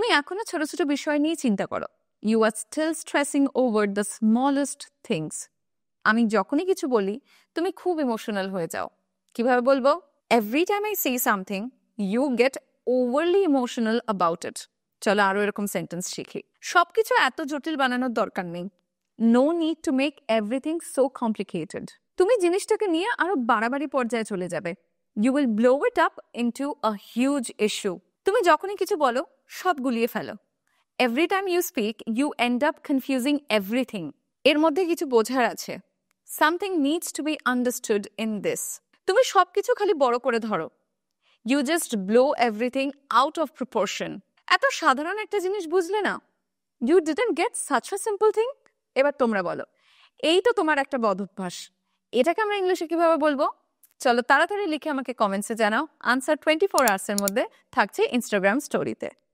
তুমি এখনো ছোট ছোট বিষয় নিয়ে চিন্তা করো। You are still stressing over the smallest things. আমি যখনই কিছু বলি তুমি খুব ইমোশনাল হয়ে যাও। কিভাবে বলবো? Every time I say something you get overly emotional about it. চলো আরো এরকম সেন্টেন্স শিখি। সবকিছু এত জটিল বানানোর দরকার নেই। No need to make everything so complicated. তুমি জিনিসটাকে নিয়ে আরো বাড়াবাড়ি পর্যায়ে চলে যাবে। You will blow it up into a huge issue. তুমি যখনই কিছু বলো সব গুলিয়ে ফেলো। Every time you speak you end up confusing everything. এর মধ্যে কিছু বোঝার আছে। Something needs to be understood in this. তুমি সবকিছু খালি বড় করে ধরো। You just blow everything out of proportion. এত সাধারণ একটা জিনিস বুঝলে না? You didn't get such a simple thing. এবার তোমরা বলো, এই তো তোমার একটা বদ অভ্যাস। এটাকে আমরা ইংলিশে কিভাবে বলবো? চলো তাড়াতাড়ি লিখে আমাকে কমেন্টসে জানাও। আনসার 24 আওয়ার্সের মধ্যে থাকছে ইনস্টাগ্রাম স্টোরিতে।